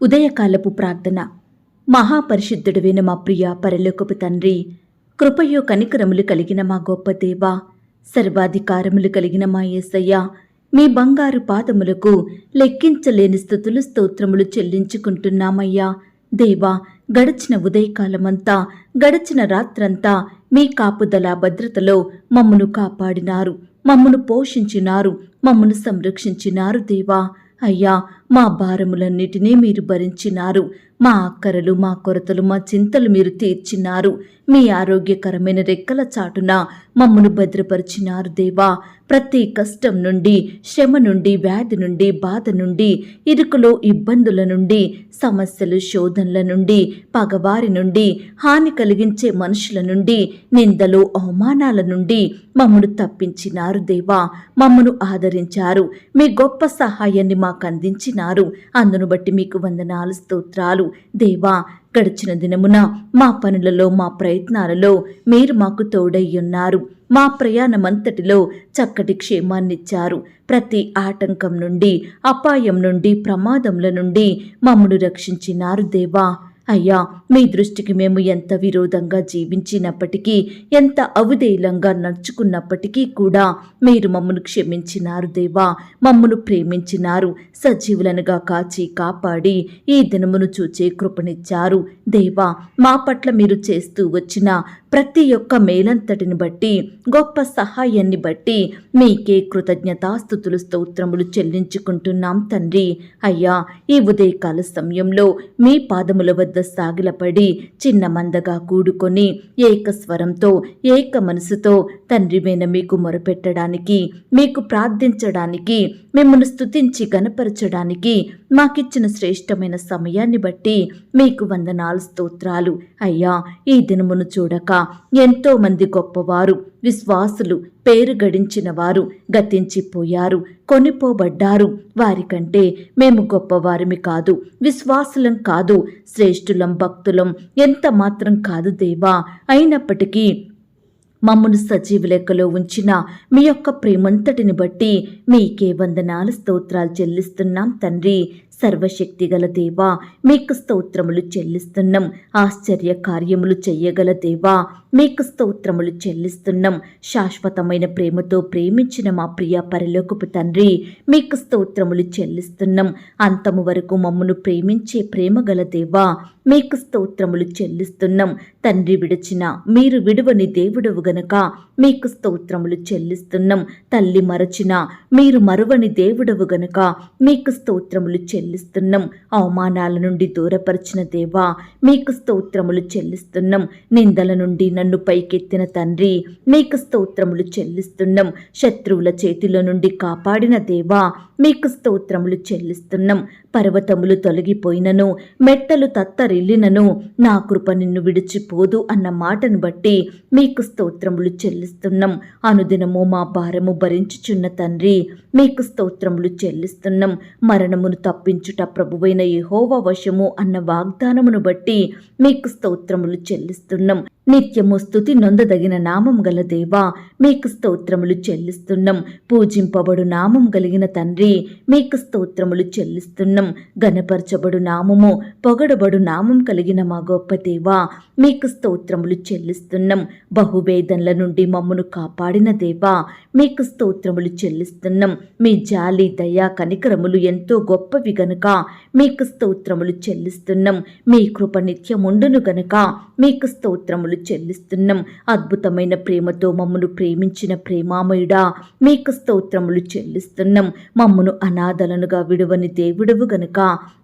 ఉదయకాలపు ప్రార్థన. మహాపరిశుద్ధుడైన మా ప్రియ పరలోకపు తండ్రి, కృపయో కనికరములు కలిగిన మా గొప్ప దేవా, సర్వాధికారములు కలిగిన మా యేసయ్య, మీ బంగారు పాదములకు లెక్కించలేని స్తుతులు స్తోత్రములు చెల్లించుకుంటున్నామయ్యా. దేవా, గడిచిన ఉదయకాలమంతా, గడిచిన రాత్రంతా మీ కాపుదల భద్రతలో మమ్మను కాపాడినారు, మమ్మను పోషించినారు, మమ్మను సంరక్షించినారు. దేవా అయ్యా, మా భారములన్నిటినీ మీరు భరించినారు. మా అక్కరలు, మా కొరతలు, మా చింతలు మీరు తీర్చినారు. మీ ఆరోగ్యకరమైన రెక్కల చాటున మమ్మను భద్రపరిచినారు. దేవా, ప్రతి కష్టం నుండి, శ్రమ నుండి, వ్యాధి నుండి, బాధ నుండి, ఇరుకులో ఇబ్బందుల నుండి, సమస్యలు శోధనల నుండి, పగవారి నుండి, హాని కలిగించే మనుషుల నుండి, నిందలు అవమానాల నుండి మమ్మను తప్పించినారు. దేవా, మమ్మను ఆదరించారు. మీ గొప్ప సహాయాన్ని మాకు అందించినారు. అందును బట్టి మీకు వందనాలు, స్తోత్రాలు. దేవా, గడిచిన దినమున మా పనులలో, మా ప్రయత్నాలలో మీరు మాకు తోడయ్యున్నారు. మా ప్రయాణమంతటిలో చక్కటి క్షేమాన్నిచ్చారు. ప్రతి ఆటంకం నుండి, అపాయం నుండి, ప్రమాదముల నుండి మమ్మను రక్షించినారు. దేవా అయ్యా, మీ దృష్టికి మేము ఎంత విరోధంగా జీవించినప్పటికీ, ఎంత అవిధేయులంగా నడుచుకున్నప్పటికీ కూడా మీరు మమ్మను క్షమించినారు. దేవా, మమ్మను ప్రేమించినారు. సజీవులనుగా కాచి కాపాడి ఈ దినమును చూచే కృపనిచ్చారు. దేవా, మా పట్ల మీరు చేస్తూ వచ్చిన ప్రతి ఒక్క మేలంతటిని బట్టి, గొప్ప సహాయాన్ని బట్టి మీకే కృతజ్ఞతాస్తుతులు స్తోత్రములు చెల్లించుకుంటున్నాం తండ్రి. అయ్యా, ఈ ఉదయకాల సమయంలో మీ పాదముల వద్ద సాగిలపడి చిన్న మందగా కూడుకొని ఏకస్వరంతో, ఏక మనసుతో తండ్రివైన మీకు మొరపెట్టడానికి, మీకు ప్రార్థించడానికి, మిమ్మల్ని స్తుతించి గణపరచడానికి మాకిచ్చిన శ్రేష్టమైన సమయాన్ని బట్టి మీకు వందనాలు, స్తోత్రాలు. అయ్యా, ఈ దినమును చూడక ఎంతో మంది గొప్పవారు, విశ్వాసులు, పేరు గడించిన వారు గతించిపోయారు, కొనిపోబడ్డారు. వారికంటే మేము గొప్పవారిమి కాదు, విశ్వాసులం కాదు, శ్రేష్ఠులం, భక్తులం ఎంత మాత్రం కాదు దేవా. అయినప్పటికీ మమ్మను సజీవ లెక్కలో ఉంచిన మీ యొక్క ప్రేమంతటిని బట్టి మీకే వందనాలు, స్తోత్రాలు చెల్లిస్తున్నాం తండ్రి. సర్వశక్తిగల దేవా, మీకు స్తోత్రములు చెల్లిస్తున్నాం. ఆశ్చర్య కార్యములు చెయ్యగల దేవా, మీకు స్తోత్రములు చెల్లిస్తున్నాం. శాశ్వతమైన ప్రేమతో ప్రేమించిన మా ప్రియ పరలోకపు తండ్రి, మీకు స్తోత్రములు చెల్లిస్తున్నాం. అంతము వరకు మమ్మను ప్రేమించే ప్రేమగల దేవా, మీకు స్తోత్రములు చెల్లిస్తున్నాం. తండ్రి విడిచిన మీరు విడువని దేవుడవు గనక మీకు స్తోత్రములు చెల్లిస్తున్నాం. తల్లి మరచిన మీరు మరువని దేవుడవు గనక మీకు స్తోత్రములు చెల్లిస్తున్నాం. అవమానాల నుండి దూరపరిచిన దేవా, మీకు స్తోత్రములు చెల్లిస్తున్నాం. నిందల నుండి నన్ను పైకెత్తిన తండ్రి, మీకు స్తోత్రములు చెల్లిస్తున్నాం. శత్రువుల చేతిలో నుండి కాపాడిన దేవా, మీకు స్తోత్రములు చెల్లిస్తున్నాం. పర్వతములు తొలగిపోయినను, మెట్టలు తత్తరిల్లినను నా కృప నిన్ను విడిచిపోదు అన్న మాటను బట్టి మీకు స్తోత్రములు చెల్లిస్తున్నాం. అనుదినము మా భారము భరించుచున్న తండ్రి, మీకు స్తోత్రములు చెల్లిస్తున్నాం. మరణమును తప్పించుట ప్రభువైన యెహోవా వశము అన్న వాగ్దానమును బట్టి మీకు స్తోత్రములు చెల్లిస్తున్నాం. నిత్యము స్తుతి నొందదగిన నామం గల దేవా, మీకు స్తోత్రములు చెల్లిస్తున్నాం. పూజింపబడు నామం కలిగిన తండ్రి, మీకు స్తోత్రములు చెల్లిస్తున్నాం. గణపరచబడు నామము, పొగడబడు నామం కలిగిన మా గొప్ప దేవా, మీకు స్తోత్రములు చెల్లిస్తున్నాం. బహువేదనల నుండి మమ్మను కాపాడిన దేవా, మీకు స్తోత్రములు చెల్లిస్తున్నాం. మీ జాలి, దయా, కనికరములు ఎంతో గొప్పవి గనుక మీకు స్తోత్రములు చెల్లిస్తున్నాం. మీ కృప నిత్యముండును గనుక మీకు స్తోత్రములు చెల్లిస్తున్నాం. అద్భుతమైన ప్రేమతో మమ్మను ప్రేమించిన ప్రేమామయుడా, మీకు స్తోత్రములు చెల్లిస్తున్నాం. మమ్మను అనాథలనుగా విడువని దేవుడవు గనుక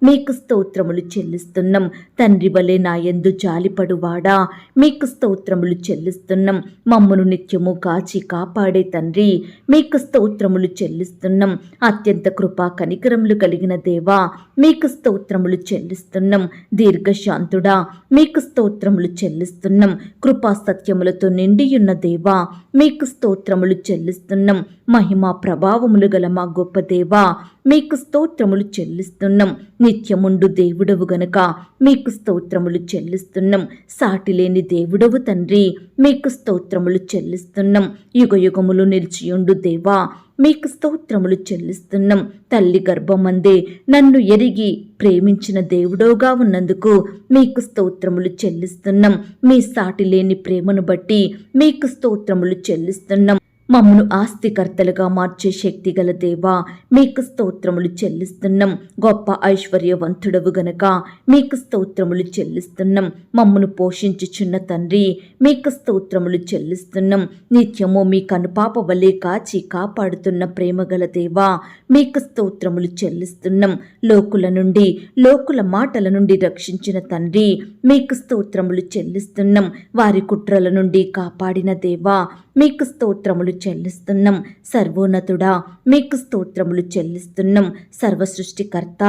మీకు స్తోత్రములు చెల్లిస్తున్నాం. తండ్రి వలె నా యందు జాలిపడువాడా, మీకు స్తోత్రములు చెల్లిస్తున్నాం. మమ్మను నిత్యము కాచి కాపాడే తండ్రి, మీకు స్తోత్రములు చెల్లిస్తున్నాం. అత్యంత కృపా కనికరములు కలిగిన దేవా, మీకు స్తోత్రములు చెల్లిస్తున్నాం. దీర్ఘశాంతుడా, మీకు స్తోత్రములు చెల్లిస్తున్నాం. కృపా సత్యములతో నిండియున్న దేవా, మీకు స్తోత్రములు చెల్లిస్తున్నాం. మహిమా ప్రభావములు గల మా గొప్ప దేవా, మీకు స్తోత్రములు చెల్లిస్తున్నాం. నిత్యముండు దేవుడవు గనుక మీకు స్తోత్రములు చెల్లిస్తున్నాం. సాటిలేని దేవుడవు తండ్రి, మీకు స్తోత్రములు చెల్లిస్తున్నాం. యుగ యుగములు నిలిచియుండు దేవా, మీకు స్తోత్రములు చెల్లిస్తున్నాం. తల్లి గర్భమందే నన్ను ఎరిగి ప్రేమించిన దేవుడోగా ఉన్నందుకు మీకు స్తోత్రములు చెల్లిస్తున్నాం. మీ సాటి లేని ప్రేమను బట్టి మీకు స్తోత్రములు చెల్లిస్తున్నాం. మమ్మను ఆస్తికర్తలుగా మార్చే శక్తిగల దేవా, మీకు స్తోత్రములు చెల్లిస్తున్నాం. గొప్ప ఐశ్వర్యవంతుడవు గనక మీకు స్తోత్రములు చెల్లిస్తున్నాం. మమ్మను పోషించుచున్న తండ్రి, మీకు స్తోత్రములు చెల్లిస్తున్నాం. నిత్యము మీ కనుపాప వలె కాచి కాపాడుతున్న ప్రేమగల దేవా, మీకు స్తోత్రములు చెల్లిస్తున్నాం. లోకుల మాటల నుండి రక్షించిన తండ్రి, మీకు స్తోత్రములు చెల్లిస్తున్నాం. వారి కుట్రల నుండి కాపాడిన దేవా, మీకు స్తోత్రములు చెల్లిస్తున్నాం. సర్వోన్నతుడా, మీకు స్తోత్రములు చెల్లిస్తున్నాం. సర్వ సృష్టికర్త,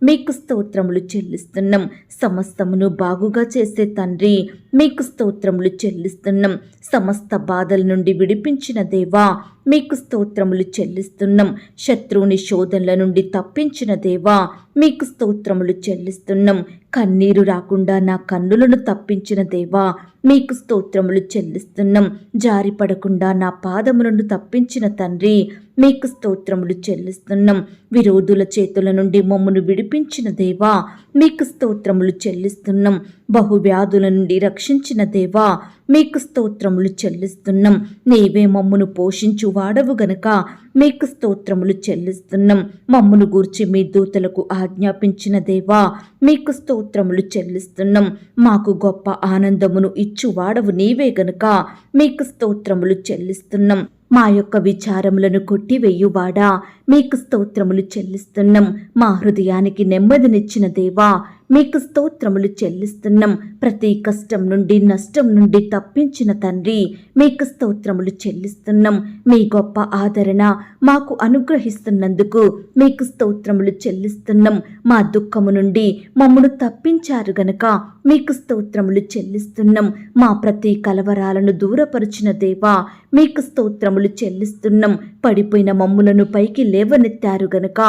మీకు స్తోత్రములు చెల్లిస్తున్నాం. సమస్తమును బాగుగా చేసే తండ్రి, మీకు స్తోత్రములు చెల్లిస్తున్నాం. సమస్త బాధల నుండి విడిపించిన దేవా, మీకు స్తోత్రములు చెల్లిస్తున్నాం. శత్రువుని శోధనల నుండి తప్పించిన దేవా, మీకు స్తోత్రములు చెల్లిస్తున్నాం. కన్నీరు రాకుండా నా కన్నులను తప్పించిన దేవా, మీకు స్తోత్రములు చెల్లిస్తున్నాం. జారిపడకుండా నా పాదములను తప్పించిన తండ్రి, మీకు స్తోత్రములు చెల్లిస్తున్నాం. విరోధుల చేతుల నుండి మమ్మను విడిపించిన దేవా, మీకు స్తోత్రములు చెల్లిస్తున్నాం. బహువ్యాధుల నుండి రక్షించిన దేవా, మీకు స్తోత్రములు చెల్లిస్తున్నాం. నీవే మమ్మను పోషించు వాడవు గనక మీకు స్తోత్రములు చెల్లిస్తున్నాం. మమ్మను గూర్చి మీ దూతలకు ఆజ్ఞాపించిన దేవా, మీకు స్తోత్రములు చెల్లిస్తున్నాం. మాకు గొప్ప ఆనందమును ఇచ్చువాడవు నీవే గనుక మీకు స్తోత్రములు చెల్లిస్తున్నాం. మా యొక్క విచారములను కొట్టివేయువాడా, మీకు స్తోత్రములు చెల్లిస్తున్నాం. మా హృదయానికి నెమ్మదినిచ్చిన దేవా, మీకు స్తోత్రములు చెల్లిస్తున్నాం. ప్రతి కష్టం నుండి నష్టం నుండి తప్పించిన తండ్రి, మీకు స్తోత్రములు చెల్లిస్తున్నాం. మీ గొప్ప ఆదరణ మాకు అనుగ్రహిస్తున్నందుకు మీకు స్తోత్రములు చెల్లిస్తున్నాం. మా దుఃఖము నుండి మమ్మను తప్పించారు గనక మీకు స్తోత్రములు చెల్లిస్తున్నాం. మా ప్రతి కలవరాలను దూరపరిచిన దేవా, మీకు స్తోత్రములు చెల్లిస్తున్నాం. పడిపోయిన మమ్ములను పైకి లేవనెత్తారు గనక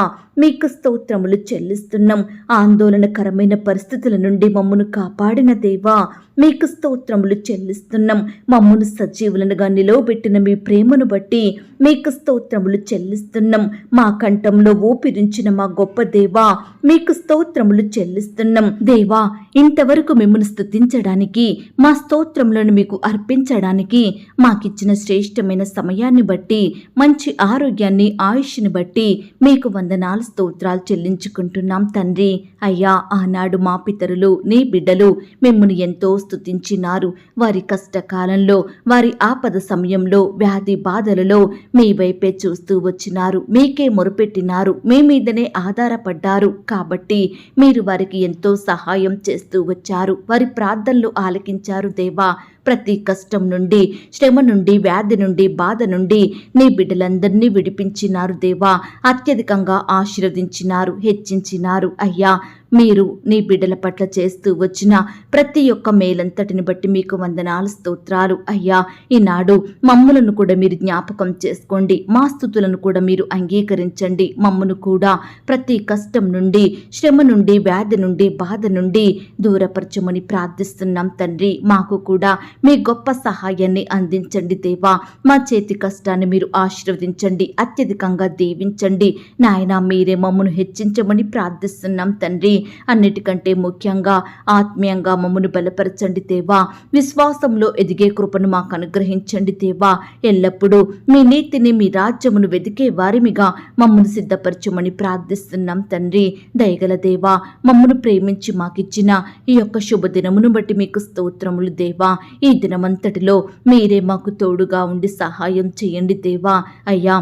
మీకు స్తోత్రములు చెల్లిస్తున్నాం. ఆందోళనకరమైన పరిస్థితుల నుండి మమ్మను కాపాడిన దేవా, మీకు స్తోత్రములు చెల్లిస్తున్నాం. మమ్మను సజీవులనుగా నిలవబెట్టిన మీ ప్రేమను బట్టి మీకు స్తోత్రములు చెల్లిస్తున్నాం. మా కంఠంలో ఊపిరించిన మా గొప్ప దేవా, మీకు స్తోత్రములు చెల్లిస్తున్నాం. దేవా, ఇంతవరకు మిమ్మల్ని స్తుతించడానికి, మా స్తోత్రములను మీకు అర్పించడానికి మాకిచ్చిన శ్రేష్టమైన సమయాన్ని బట్టి, మంచి ఆరోగ్యాన్ని, ఆయుష్ని బట్టి మీకు వందనాలు స్తోత్రాలు చెల్లించుకుంటున్నాం తండ్రి. అయ్యా, ఆనాడు మా పితరులు, నీ బిడ్డలు మిమ్మల్ని ఎంతో స్తుతించినారు. వారి కష్టకాలంలో, వారి ఆపద సమయంలో, వ్యాధి బాధలలో మీ వైపే చూస్తూ వచ్చినారు. మీకే మొరుపెట్టినారు. మీ మీదనే ఆధారపడ్డారు. కాబట్టి మీరు వారికి ఎంతో సహాయం చేస్తూ వచ్చారు. వారి ప్రార్థనలు ఆలకించారు దేవా. ప్రతి కష్టం నుండి, శ్రమ నుండి, వ్యాధి నుండి, బాధ నుండి నీ బిడ్డలందరినీ విడిపించినారు దేవా. అత్యధికంగా ఆశీర్వదించినారు, హెచ్చించినారు. అయ్యా, మీరు నీ బిడ్డల పట్ల చేస్తూ వచ్చిన ప్రతి ఒక్క మేలంతటిని బట్టి మీకు వందనాలు స్తోత్రాలు. అయ్యా, ఈనాడు మమ్ములను కూడా మీరు జ్ఞాపకం చేసుకోండి. మా స్తుతులను కూడా మీరు అంగీకరించండి. మమ్మను కూడా ప్రతి కష్టం నుండి, శ్రమ నుండి, వ్యాధి నుండి, బాధ నుండి దూరపరచమని ప్రార్థిస్తున్నాం తండ్రి. మాకు కూడా మీ గొప్ప సహాయాన్ని అందించండి దేవా. మా చేతి కష్టాన్ని మీరు ఆశీర్వదించండి, అత్యధికంగా దీవించండి నాయనా. మీరే మమ్మను హెచ్చించమని ప్రార్థిస్తున్నాం తండ్రి. అన్నిటికంటే ముఖ్యంగా ఆత్మీయంగా మమ్మను బలపరచండి దేవా. విశ్వాసంలో ఎదిగే కృపను మాకు అనుగ్రహించండి దేవా. ఎల్లప్పుడూ మీ నీతిని, మీ రాజ్యమును వెతికే వారిమిగా మమ్మను సిద్ధపరచమని ప్రార్థిస్తున్నాం తండ్రి. దయగల దేవా, మమ్మను ప్రేమించి మాకిచ్చిన ఈ యొక్క శుభదినమును బట్టి మీకు స్తోత్రములు దేవా. ఈ దినమంతటిలో మీరే మాకు తోడుగా ఉండి సహాయం చేయండి దేవా. అయ్యా,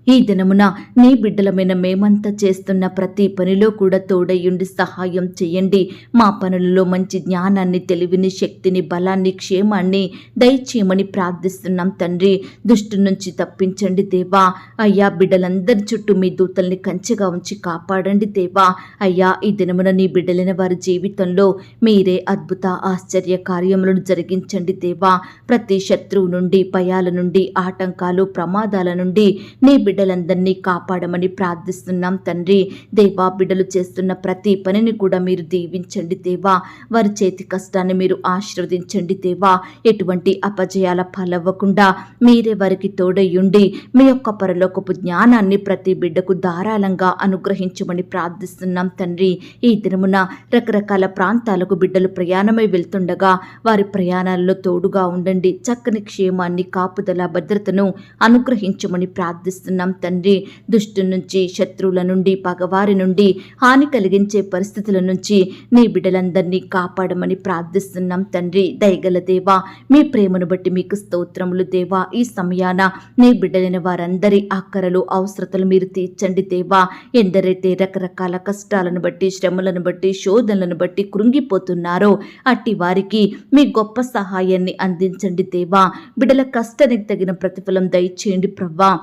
ఈ దినమున నీ బిడ్డలమైన మేమంతా చేస్తున్న ప్రతి పనిలో కూడా తోడయ్యుండి సహాయం చేయండి. మా పనులలో మంచి జ్ఞానాన్ని, తెలివిని, శక్తిని, బలాన్ని, క్షేమాన్ని దయచేయమని ప్రార్థిస్తున్నాం తండ్రి. దుష్టు నుంచి తప్పించండి దేవా. అయ్యా, బిడ్డలందరి చుట్టూ మీ దూతల్ని కంచెగా ఉంచి కాపాడండి దేవా. అయ్యా, ఈ దినమున నీ బిడ్డలైన వారి జీవితంలో మీరే అద్భుత ఆశ్చర్య కార్యములను జరిగించండి దేవా. ప్రతి శత్రువు నుండి, భయాల నుండి, ఆటంకాలు, ప్రమాదాల నుండి నీ బిడ్డలందరినీ కాపాడమని ప్రార్థిస్తున్నాం తండ్రి. దేవా, బిడ్డలు చేస్తున్న ప్రతి పనిని కూడా మీరు దీవించండి దేవా. వారి చేతి కష్టాన్ని మీరు ఆశీర్వదించండి దేవా. ఎటువంటి అపజయాల పాలవ్వకుండా మీరే వారికి తోడయ్యుండి మీ యొక్క పరలోకపు జ్ఞానాన్ని ప్రతి బిడ్డకు ధారాళంగా అనుగ్రహించమని ప్రార్థిస్తున్నాం తండ్రి. ఈ దినమున రకరకాల ప్రాంతాలకు బిడ్డలు ప్రయాణమై వెళ్తుండగా వారి ప్రయాణాల్లో తోడుగా ఉండండి. చక్కని క్షేమాన్ని, కాపుదల, భద్రతను అనుగ్రహించమని ప్రార్థిస్తున్నాం తండ్రి. దుష్టు నుంచి, శత్రువుల నుండి, పగవారి నుండి, హాని కలిగించే పరిస్థితుల నుంచి నీ బిడ్డలందరినీ కాపాడమని ప్రార్థిస్తున్నాం తండ్రి. దయగల దేవా, మీ ప్రేమను బట్టి మీకు స్తోత్రములు దేవా. ఈ సమయాన నీ బిడ్డలైన వారందరి ఆకరలు, అవసరతలు మీరు తీర్చండి దేవా. ఎందరైతే రకరకాల కష్టాలను బట్టి, శ్రమలను బట్టి, శోధనలను బట్టి కృంగిపోతున్నారో అట్టి వారికి మీ గొప్ప సహాయాన్ని అందించండి దేవా. బిడ్డల కష్టానికి తగిన ప్రతిఫలం దయచేయండి ప్రవ్వా.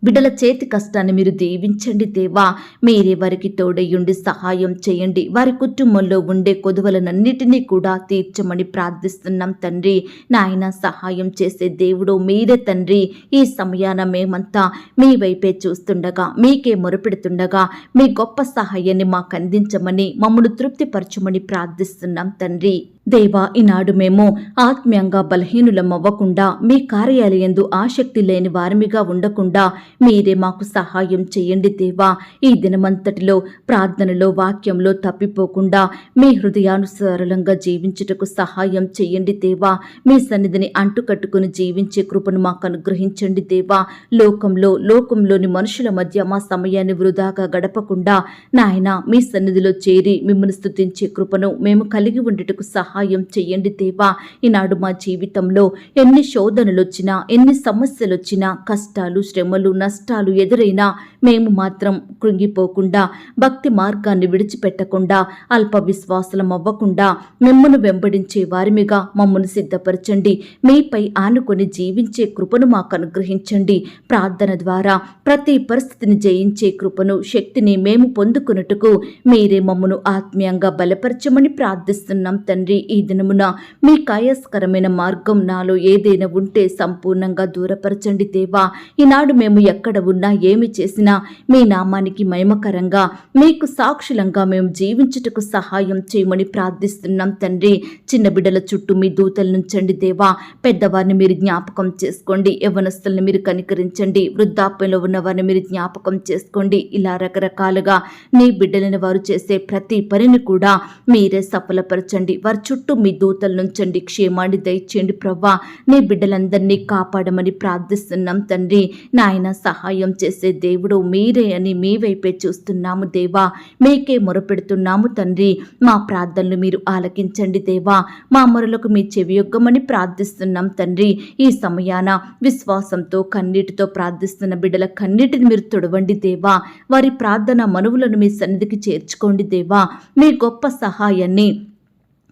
బిడ్డల చేతి కష్టాన్ని మీరు దీవించండి దేవా. మీరే వారికి తోడయ్యుండి సహాయం చేయండి. వారి కుటుంబంలో ఉండే కొదువలనన్నిటినీ కూడా తీర్చమని ప్రార్థిస్తున్నాం తండ్రి. నాయన, సహాయం చేసే దేవుడు మీరే తండ్రి. ఈ సమయాన మేమంతా మీ వైపే చూస్తుండగా, మీకే మొరపెడుతుండగా మీ గొప్ప సహాయాన్ని మాకు అందించమని, మమ్మల్ని తృప్తిపరచమని ప్రార్థిస్తున్నాం తండ్రి. దేవా, ఈనాడు మేము ఆత్మీయంగా బలహీనులమవ్వకుండా, మీ కార్యాలయందు ఆసక్తి లేని వారిమిగా ఉండకుండా మీరే మాకు సహాయం చేయండి దేవా. ఈ దినమంతటిలో ప్రార్థనలో, వాక్యంలో తప్పిపోకుండా మీ హృదయానుసారంగా జీవించుటకు సహాయం చేయండి దేవా. మీ సన్నిధిని అంటుకట్టుకుని జీవించే కృపను మాకు అనుగ్రహించండి దేవా. లోకంలోని మనుషుల మధ్య మా సమయాన్ని వృధాగా గడపకుండా నాయన, మీ సన్నిధిలో చేరి మిమ్మల్ని స్తుతించే కృపను మేము కలిగి ఉండటకు సహాయం చేయండి దేవా. ఈనాడు మా జీవితంలో ఎన్ని శోధనలు వచ్చినా, ఎన్ని సమస్యలు వచ్చినా, కష్టాలు, శ్రమలు, నష్టాలు ఎదురైనా మేము మాత్రం కృంగిపోకుండా, భక్తి మార్గాన్ని విడిచిపెట్టకుండా, అల్ప విశ్వాసులం అవ్వకుండా మిమ్మల్ని వెంబడించే వారిమిగా మమ్మల్ని సిద్ధపరచండి. మీపై ఆనుకొని జీవించే కృపను మాకు అనుగ్రహించండి. ప్రార్థన ద్వారా ప్రతి పరిస్థితిని జయించే కృపను, శక్తిని మేము పొందుకున్నట్టుకు మీరే మమ్మను ఆత్మీయంగా బలపరచమని ప్రార్థిస్తున్నాం తండ్రి. ఈ దినమున మీ కాయస్కరమైన మార్గం నాలో ఏదైనా ఉంటే సంపూర్ణంగా దూరపరచండి దేవా. ఈనాడు మేము ఎక్కడ ఉన్నా, ఏమి చేసినా మీ నామానికి మహిమకరంగా, మీకు సాక్షులంగా మేము జీవించుటకు సహాయం చేయమని ప్రార్థిస్తున్నాం తండ్రి. చిన్న బిడ్డల చుట్టూ మీ దూతలు నుంచండి దేవా. పెద్దవారిని మీరు జ్ఞాపకం చేసుకోండి. యవ్వనస్తులను మీరు కనికరించండి. వృద్ధాప్యంలో ఉన్న వారిని మీరు జ్ఞాపకం చేసుకోండి. ఇలా రకరకాలుగా నీ బిడ్డలైన వారు చేసే ప్రతి పనిని కూడా మీరే సఫలపరచండి. వారి చుట్టూ మీ దూతలు నుంచండి. క్షేమాన్ని దయచేయండి ప్రవ్వా. నీ బిడ్డలందరినీ కాపాడమని ప్రార్థిస్తున్నాం తండ్రి. నాయన, సహాయం చేసే దేవుడు మీరే అని మీ వైపే చూస్తున్నాము దేవా. మీకే మొరపెడుతున్నాము తండ్రి. మా ప్రార్థనలు మీరు ఆలకించండి దేవా. మా మొరలకు మీ చెవియొగ్గమని ప్రార్థిస్తున్నాం తండ్రి. ఈ సమయాన విశ్వాసంతో, కన్నీటితో ప్రార్థిస్తున్న బిడ్డల కన్నీటిని మీరు తొడవండి దేవా. వారి ప్రార్థన మనవులను మీ సన్నిధికి చేర్చుకోండి దేవా. మీ గొప్ప సహాయాన్ని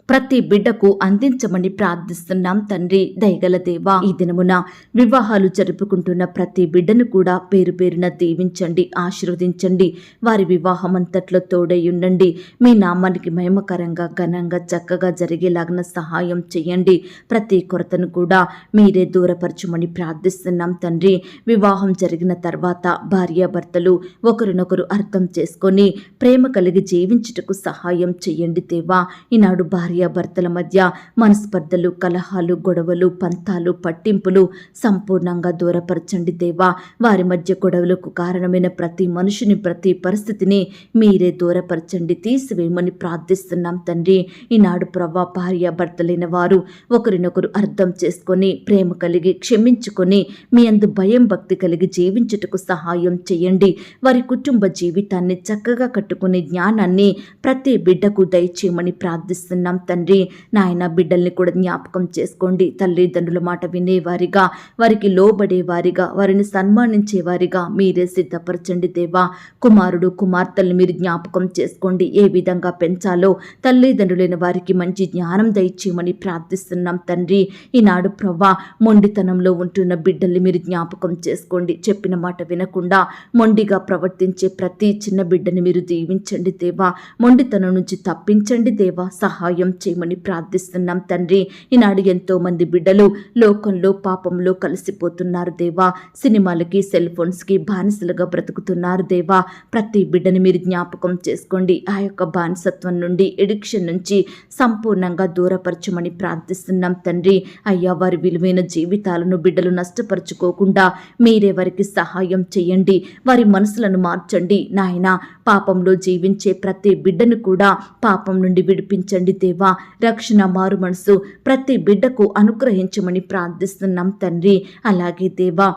ప్రతి బిడ్డకు అందించమని ప్రార్థిస్తున్నాం తండ్రి. దయగల దేవా, ఈ దినమున వివాహాలు జరుపుకుంటున్న ప్రతి బిడ్డను కూడా పేరు పేరున దీవించండి, ఆశీర్వదించండి. వారి వివాహం అంతట్లో తోడై ఉండండి. మీ నామానికి మహిమకరంగా, ఘనంగా, చక్కగా జరిగేలాగిన సహాయం చేయండి. ప్రతి కొరతను కూడా మీరే దూరపరచమని ప్రార్థిస్తున్నాం తండ్రి. వివాహం జరిగిన తర్వాత భార్యాభర్తలు ఒకరినొకరు అర్థం చేసుకొని ప్రేమ కలిగి జీవించుటకు సహాయం చేయండి దేవా. ఈనాడు భార్యాభర్తల మధ్య మనస్పర్ధలు, కలహాలు, గొడవలు, పంతాలు, పట్టింపులు సంపూర్ణంగా దూరపరచండి దేవా. వారి మధ్య గొడవలకు కారణమైన ప్రతి మనిషిని, ప్రతి పరిస్థితిని మీరే దూరపరచండి, తీసివేయమని ప్రార్థిస్తున్నాం తండ్రి. ఈనాడు ప్రభా, భార్యాభర్తలైన వారు ఒకరినొకరు అర్థం చేసుకొని ప్రేమ కలిగి క్షమించుకొని మీ అందు భయం, భక్తి కలిగి జీవించుటకు సహాయం చేయండి. వారి కుటుంబ జీవితాన్ని చక్కగా కట్టుకునే జ్ఞానాన్ని ప్రతి బిడ్డకు దయచేయమని ప్రార్థిస్తున్నాం తండ్రి. నాయన, బిడ్డల్ని కూడా జ్ఞాపకం చేసుకోండి. తల్లిదండ్రుల మాట వినేవారిగా, వారికి లోబడేవారిగా, వారిని సన్మానించేవారిగా మీరే సిద్ధపరచండి దేవా. కుమారుడు, కుమార్తెల్ని మీరు జ్ఞాపకం చేసుకోండి. ఏ విధంగా పెంచాలో తల్లిదండ్రులైన వారికి మంచి జ్ఞానం దయచేయమని ప్రార్థిస్తున్నాం తండ్రి. ఈనాడు ప్రవ్వా, మొండితనంలో ఉంటున్న బిడ్డల్ని మీరు జ్ఞాపకం చేసుకోండి. చెప్పిన మాట వినకుండా మొండిగా ప్రవర్తించే ప్రతి చిన్న బిడ్డని మీరు దీవించండి దేవా. మొండితనం నుంచి తప్పించండి దేవా. సహాయం చేయమని ప్రార్థిస్తున్నాం తండ్రి. ఈనాడు ఎంతో మంది బిడ్డలు లోకంలో పాపంలో కలిసిపోతున్నారు దేవా. సినిమాలకి సెల్ ఫోన్స్కి బానిసలుగా బ్రతుకుతున్నారు దేవా. ప్రతి బిడ్డని మీరు జ్ఞాపకం చేసుకోండి. ఆ యొక్క బానిసత్వం నుండి, ఎడిక్షన్ నుంచి సంపూర్ణంగా దూరపరచమని ప్రార్థిస్తున్నాం తండ్రి. అయ్యా, వారి విలువైన జీవితాలను బిడ్డలు నష్టపరుచుకోకుండా మీరే వారికి సహాయం చేయండి. వారి మనసులను మార్చండి నాయన. పాపంలో జీవించే ప్రతి బిడ్డను కూడా పాపం నుండి విడిపించండి దేవా. రక్షణ, మారు మనసు ప్రతి బిడ్డకు అనుగ్రహించమని ప్రార్థిస్తున్నాం తండ్రి. అలాగే దేవా,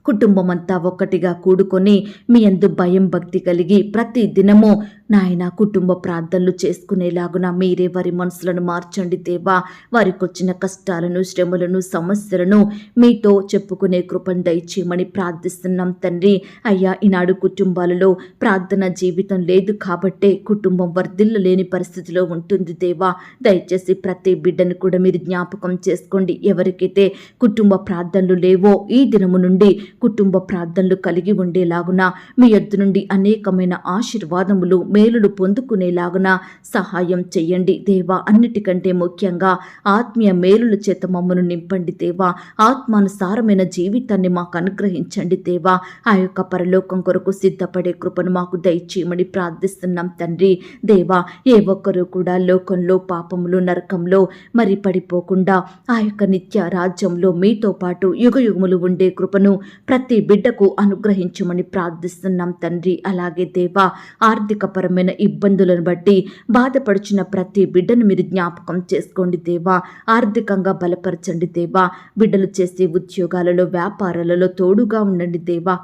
కుటుంబం అంతా ఒక్కటిగా కూడుకొని మీ యందు భయం భక్తి కలిగి ప్రతి దినము నాయన కుటుంబ ప్రార్థనలు చేసుకునేలాగున మీరే వారి మనసులను మార్చండి దేవా. వారికి వచ్చిన కష్టాలను, శ్రమలను, సమస్యలను మీతో చెప్పుకునే కృపను దయచేయమని ప్రార్థిస్తున్నాం తండ్రి. అయ్యా, ఈనాడు కుటుంబాలలో ప్రార్థన జీవితం లేదు కాబట్టే కుటుంబం వర్ధిల్లలేని పరిస్థితిలో ఉంటుంది దేవా. దయచేసి ప్రతి బిడ్డను కూడా మీరు జ్ఞాపకం చేసుకోండి. ఎవరికైతే కుటుంబ ప్రార్థనలు లేవో ఈ దినము నుండి కుటుంబ ప్రార్థనలు కలిగి ఉండేలాగున మీ యొద్ద నుండి అనేకమైన ఆశీర్వాదములు, మేలులు పొందుకునేలాగున సహాయం చెయ్యండి దేవా. అన్నిటికంటే ముఖ్యంగా ఆత్మీయ మేలుల చేత మమ్మను నింపండి దేవా. ఆత్మానుసారమైన జీవితాన్ని మాకు అనుగ్రహించండి దేవా. ఆ యొక్క పరలోకం కొరకు సిద్ధపడే కృపను మాకు దయచేయమని ప్రార్థిస్తున్నాం తండ్రి. దేవా, ఏ ఒక్కరూ కూడా లోకంలో, పాపంలో, నరకంలో మరి పడిపోకుండా ఆ యొక్క నిత్య రాజ్యంలో మీతో పాటు యుగయుగములు ఉండే కృపను ప్రతి బిడ్డకు అనుగ్రహించమని ప్రార్థిస్తున్నాం తండ్రి. అలాగే దేవా, ఆర్థికపరమైన ఇబ్బందులను బట్టి బాధపడుచున్న ప్రతి బిడ్డను మీరు జ్ఞాపకం చేసుకోండి దేవా. ఆర్థికంగా బలపరచండి దేవా. బిడ్డలు చేసే ఉద్యోగాలలో, వ్యాపారాలలో తోడుగా ఉండండి దేవా.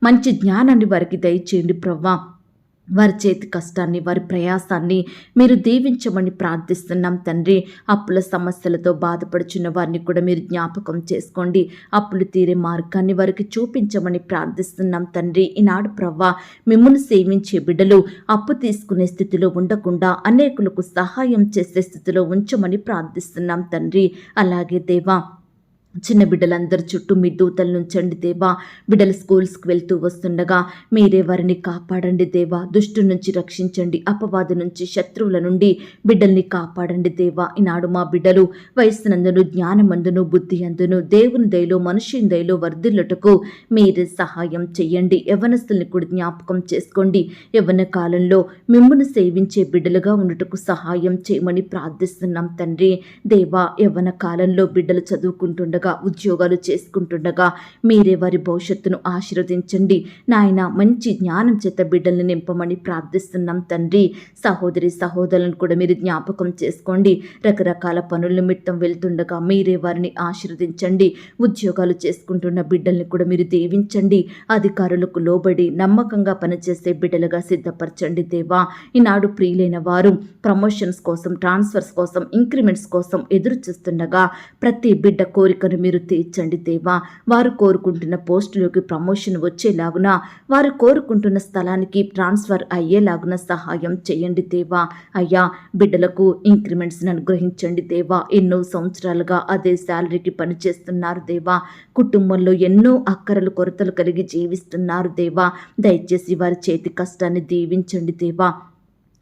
మంచి జ్ఞానాన్ని వారికి దయచేయండి ప్రవ్వా. వారి చేతి కష్టాన్ని, వారి ప్రయాసాన్ని మీరు దీవించమని ప్రార్థిస్తున్నాం తండ్రి. అప్పుల సమస్యలతో బాధపడుచున్న వారిని కూడా మీరు జ్ఞాపకం చేసుకోండి. అప్పులు తీరే మార్గాన్ని వారికి చూపించమని ప్రార్థిస్తున్నాం తండ్రి. ఈనాడు ప్రవ్వా, మిమ్మల్ని సేవించే బిడ్డలు అప్పు తీసుకునే స్థితిలో ఉండకుండా అనేకులకు సహాయం చేసే స్థితిలో ఉంచమని ప్రార్థిస్తున్నాం తండ్రి. అలాగే దేవా, చిన్న బిడ్డలందరి చుట్టూ మీ దూతలు నుంచండి దేవా. బిడ్డలు స్కూల్స్కి వెళ్తూ వస్తుండగా మీరే వారిని కాపాడండి దేవా. దుష్టు నుంచి రక్షించండి. అపవాది నుంచి, శత్రువుల నుండి బిడ్డల్ని కాపాడండి దేవా. ఈనాడు మా బిడ్డలు వయస్సునందును, జ్ఞానమందును, బుద్ధి అందును, దేవుని దయలో, మనుషుని దయలో వర్ధిల్లుటకు మీరే సహాయం చెయ్యండి. యవ్వనస్తుల్ని కూడా జ్ఞాపకం చేసుకోండి. యవ్వన కాలంలో మిమ్మును సేవించే బిడ్డలుగా ఉండుటకు సహాయం చేయమని ప్రార్థిస్తున్నాం తండ్రి. దేవా, యవ్వన కాలంలో బిడ్డలు చదువుకుంటుండగా, ఉద్యోగాలు చేసుకుంటుండగా మీరే వారి భవిష్యత్తును ఆశీర్వదించండి నాయన. మంచి జ్ఞానం చేత బిడ్డల్ని నింపమని ప్రార్థిస్తున్నాం తండ్రి. సహోదరి సహోదరులను కూడా మీరు జ్ఞాపకం చేసుకోండి. రకరకాల పనుల నిమిత్తం వెళ్తుండగా మీరే వారిని ఆశీర్వదించండి. ఉద్యోగాలు చేసుకుంటున్న బిడ్డల్ని కూడా మీరు దీవించండి. అధికారులకు లోబడి నమ్మకంగా పనిచేసే బిడ్డలుగా సిద్ధపరచండి దేవా. ఈనాడు ప్రియులైన వారు ప్రమోషన్స్ కోసం, ట్రాన్స్ఫర్స్ కోసం, ఇంక్రిమెంట్స్ కోసం ఎదురు చూస్తుండగా ప్రతి బిడ్డ కోరికను మీరు తీర్చండి దేవా. వారు కోరుకుంటున్న పోస్టులోకి ప్రమోషన్ వచ్చేలాగున, వారు కోరుకుంటున్న స్థలానికి ట్రాన్స్ఫర్ అయ్యేలాగున సహాయం చేయండి దేవా. అయ్యా, బిడ్డలకు ఇంక్రిమెంట్స్ని అనుగ్రహించండి దేవా. ఎన్నో సంవత్సరాలుగా అదే శాలరీకి పనిచేస్తున్నారు దేవా. కుటుంబంలో ఎన్నో అక్కరలు, కొరతలు కలిగి జీవిస్తున్నారు దేవా. దయచేసి వారి చేతి కష్టాన్ని దీవించండి దేవా.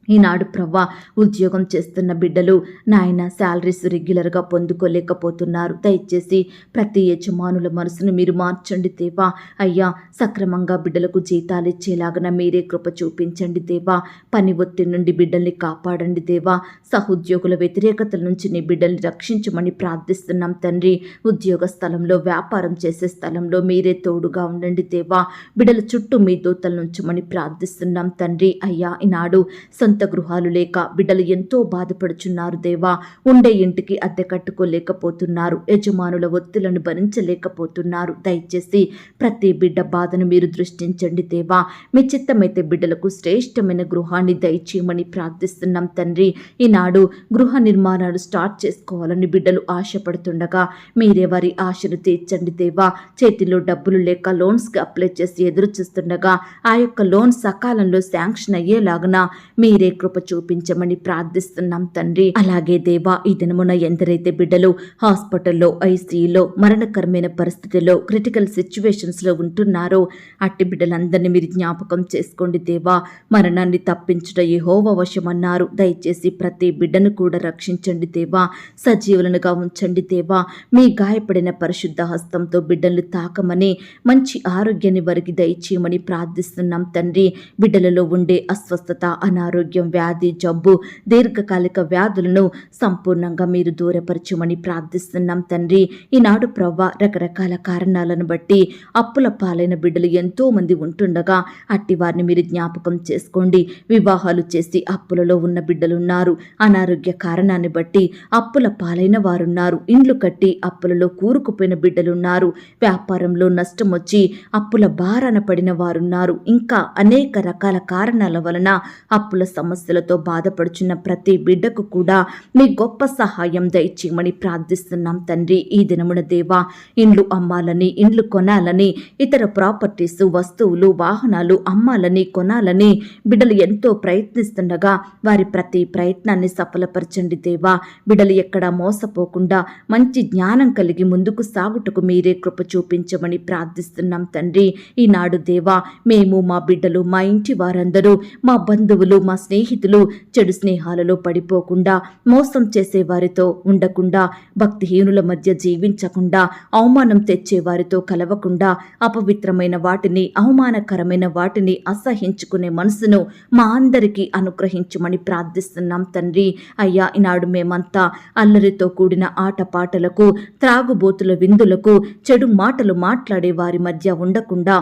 ఈనాడు ప్రవ్వా, ఉద్యోగం చేస్తున్న బిడ్డలు నాయన శాలరీస్ రెగ్యులర్గా పొందుకోలేకపోతున్నారు. దయచేసి ప్రతి యజమానుల మనసును మీరు మార్చండి దేవా. అయ్యా, సక్రమంగా బిడ్డలకు జీతాలు ఇచ్చేలాగా మీరే కృప చూపించండి దేవా. పని ఒత్తిడి నుండి బిడ్డల్ని కాపాడండి దేవా. సహోద్యోగుల వ్యతిరేకతల నుంచి నీ బిడ్డల్ని రక్షించమని ప్రార్థిస్తున్నాం తండ్రి. ఉద్యోగ స్థలంలో, వ్యాపారం చేసే స్థలంలో మీరే తోడుగా ఉండండి దేవా. బిడ్డల చుట్టూ మీ దూతల నుంచమని ప్రార్థిస్తున్నాం తండ్రి. అయ్యా, ఈనాడు సొంత గృహాలు లేక బిడ్డలు ఎంతో బాధపడుచున్నారు దేవా. ఉండే ఇంటికి అద్దె కట్టుకోలేకపోతున్నారు. యజమానుల ఒత్తిళ్లను భరించలేకపోతున్నారు. దయచేసి ప్రతి బిడ్డ బాధను మీరు దృష్టించండి దేవా. మీ చిత్తమైతే బిడ్డలకు శ్రేష్టమైన గృహాన్ని దయచేయమని ప్రార్థిస్తున్నాం తండ్రి. ఈనాడు గృహ నిర్మాణాలు స్టార్ట్ చేసుకోవాలని బిడ్డలు ఆశపడుతుండగా మీరే వారి ఆశను తీర్చండి దేవా. చేతిలో డబ్బులు లేక లోన్స్కి అప్లై చేసి ఎదురు చూస్తుండగా ఆ యొక్క లోన్ సకాలంలో శాంక్షన్ అయ్యేలాగున మీరే మీరే కృప చూపించమని ప్రార్థిస్తున్నాం తండ్రి. అలాగే దేవా, ఈ దినమున ఎందరైతే బిడ్డలు హాస్పిటల్లో, ఐసీయూలో, మరణకరమైన పరిస్థితుల్లో, క్రిటికల్ సిచ్యువేషన్స్ లో ఉంటున్నారో అట్టి బిడ్డలందరినీ మీరు జ్ఞాపకం చేసుకోండి దేవా. మరణాన్ని తప్పించుట యెహోవా వశమన్నారు. దయచేసి ప్రతి బిడ్డను కూడా రక్షించండి దేవా. సజీవులనుగా ఉంచండి దేవా. మీ గాయపడిన పరిశుద్ధ హస్తంతో బిడ్డలు తాకమని, మంచి ఆరోగ్యాన్ని వారికి దయచేయమని ప్రార్థిస్తున్నాం తండ్రి. బిడ్డలలో ఉండే అస్వస్థత, అనారోగ్యం, వ్యాధి, జబ్బు, దీర్ఘకాలిక వ్యాధులను సంపూర్ణంగా మీరు దూరపరచమని ప్రార్థిస్తున్నాం తండ్రి. ఈనాడు ప్రవ్వా, రకరకాల కారణాలను బట్టి అప్పుల పాలైన బిడ్డలు ఎంతో మంది ఉంటుండగా అట్టి వారిని మీరు జ్ఞాపకం చేసుకోండి. వివాహాలు చేసి అప్పులలో ఉన్న బిడ్డలున్నారు. అనారోగ్య కారణాన్ని బట్టి అప్పుల పాలైన వారున్నారు. ఇండ్లు కట్టి అప్పులలో కూరుకుపోయిన బిడ్డలున్నారు. వ్యాపారంలో నష్టం వచ్చి అప్పుల భారాన పడిన వారున్నారు. ఇంకా అనేక రకాల కారణాల వలన అప్పుల సమస్యలతో బాధపడుచున్న ప్రతి బిడ్డకు కూడా మీ గొప్ప సహాయం దయచేయమని ప్రార్థిస్తున్నాం తండ్రి. ఈ దినమున దేవా, ఇండ్లు అమ్మాలని, ఇండ్లు కొనాలని, ఇతర ప్రాపర్టీస్, వస్తువులు, వాహనాలు అమ్మాలని, కొనాలని బిడ్డలు ఎంతో ప్రయత్నిస్తుండగా వారి ప్రతి ప్రయత్నాన్ని సఫలపరచండి దేవా. బిడ్డలు ఎక్కడా మోసపోకుండా మంచి జ్ఞానం కలిగి ముందుకు సాగుటకు మీరే కృప చూపించమని ప్రార్థిస్తున్నాం తండ్రి. ఈనాడు దేవా, మేము, మా బిడ్డలు, మా ఇంటి వారందరూ, మా బంధువులు, మా స్నేహితులు చెడు స్నేహాలలో పడిపోకుండా, మోసం చేసే వారితో ఉండకుండా, భక్తిహీనుల మధ్య జీవించకుండా, అవమానం తెచ్చే వారితో కలవకుండా, అపవిత్రమైన వాటిని, అవమానకరమైన వాటిని అసహించుకునే మనసును మా అందరికీ అనుగ్రహించమని ప్రార్థిస్తున్నాం తండ్రి. అయ్యా, ఈనాడు మేమంతా అల్లరితో కూడిన ఆటపాటలకు, త్రాగుబోతుల విందులకు, చెడు మాటలు మాట్లాడే వారి మధ్య ఉండకుండా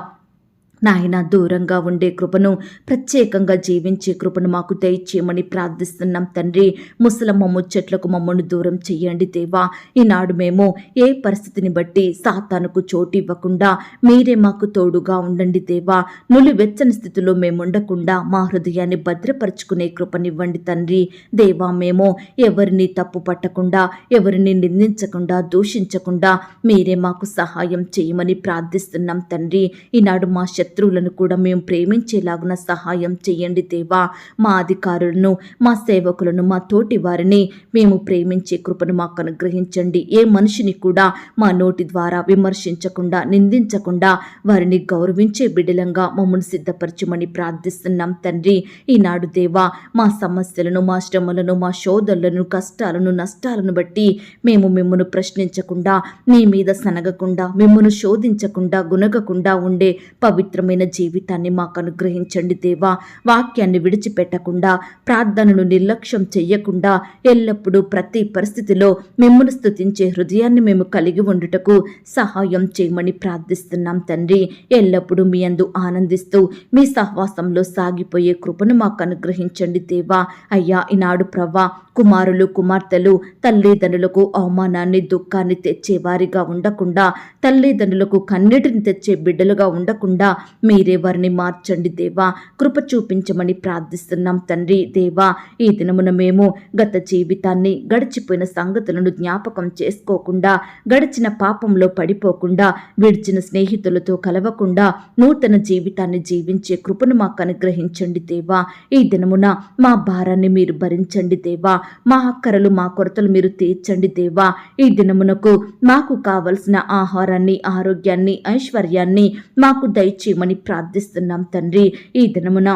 నాయన దూరంగా ఉండే కృపను, ప్రత్యేకంగా జీవించే కృపను మాకు దయచేయమని ప్రార్థిస్తున్నాం తండ్రి. ముసలమ్మ ముచ్చట్లకు మమ్మల్ని దూరం చెయ్యండి దేవా. ఈనాడు మేము ఏ పరిస్థితిని బట్టి సాతానుకు చోటు ఇవ్వకుండా మీరే మాకు తోడుగా ఉండండి దేవా. నులివెచ్చని స్థితిలో మేము ఉండకుండా మా హృదయాన్ని భద్రపరుచుకునే కృపనివ్వండి తండ్రి. దేవా, మేము ఎవరిని తప్పు పట్టకుండా, ఎవరిని నిందించకుండా, దూషించకుండా మీరే మాకు సహాయం చేయమని ప్రార్థిస్తున్నాం తండ్రి. ఈనాడు మా శత్రువులను కూడా మేము ప్రేమించేలాగున సహాయం చేయండి దేవా. మా అధికారులను, మా సేవకులను, మా తోటి వారిని మేము ప్రేమించే కృపను మాకు అనుగ్రహించండి. ఏ మనిషిని కూడా మా నోటి ద్వారా విమర్శించకుండా, నిందించకుండా వారిని గౌరవించే బిడ్డలంగా మమ్మల్ని సిద్ధపరచమని ప్రార్థిస్తున్నాం తండ్రి. ఈనాడు దేవా, మా సమస్యలను, మా శ్రమలను, మా శోధనలను, కష్టాలను, నష్టాలను బట్టి మేము మిమ్మల్ని ప్రశ్నించకుండా, మీ మీద సనగకుండా, మిమ్మల్ని శోధించకుండా, గునగకుండా ఉండే పవిత్రమైన జీవితాన్ని మాకు అనుగ్రహించండి దేవా. వాక్యాన్ని విడిచిపెట్టకుండా, ప్రార్థనను నిర్లక్ష్యం చెయ్యకుండా, ఎల్లప్పుడూ ప్రతి పరిస్థితిలో మిమ్మల్ని స్తుతించే హృదయాన్ని మేము కలిగి ఉండుటకు సహాయం చేయమని ప్రార్థిస్తున్నాం తండ్రి. ఎల్లప్పుడూ మీ యందు ఆనందిస్తూ మీ సహవాసంలో సాగిపోయే కృపను మాకు అనుగ్రహించండి దేవా. అయ్యా, ఈనాడు ప్రవ్వా, కుమారులు, కుమార్తెలు తల్లిదండ్రులకు అవమానాన్ని, దుఃఖాన్ని తెచ్చేవారిగా ఉండకుండా, తల్లిదండ్రులకు కన్నీటిని తెచ్చే బిడ్డలుగా ఉండకుండా మీరే వారిని మార్చండి దేవా. కృప చూపించమని ప్రార్థిస్తున్నాం తండ్రి. దేవా, ఈ దినమున మేము గత జీవితాన్ని, గడిచిపోయిన సంగతులను జ్ఞాపకం చేసుకోకుండా, గడిచిన పాపంలో పడిపోకుండా, విడిచిన స్నేహితులతో కలవకుండా నూతన జీవితాన్ని జీవించే కృపను మాకు అనుగ్రహించండి దేవా. ఈ దినమున మా భారాన్ని మీరు భరించండి దేవా. మా అక్కరలు, మా కొరతలు మీరు తీర్చండి దేవా. ఈ దినమునకు మాకు కావలసిన ఆహారాన్ని, ఆరోగ్యాన్ని, ఐశ్వర్యాన్ని మాకు దయచేయమని ప్రార్థిస్తున్నాం తండ్రి. ఈ దినమున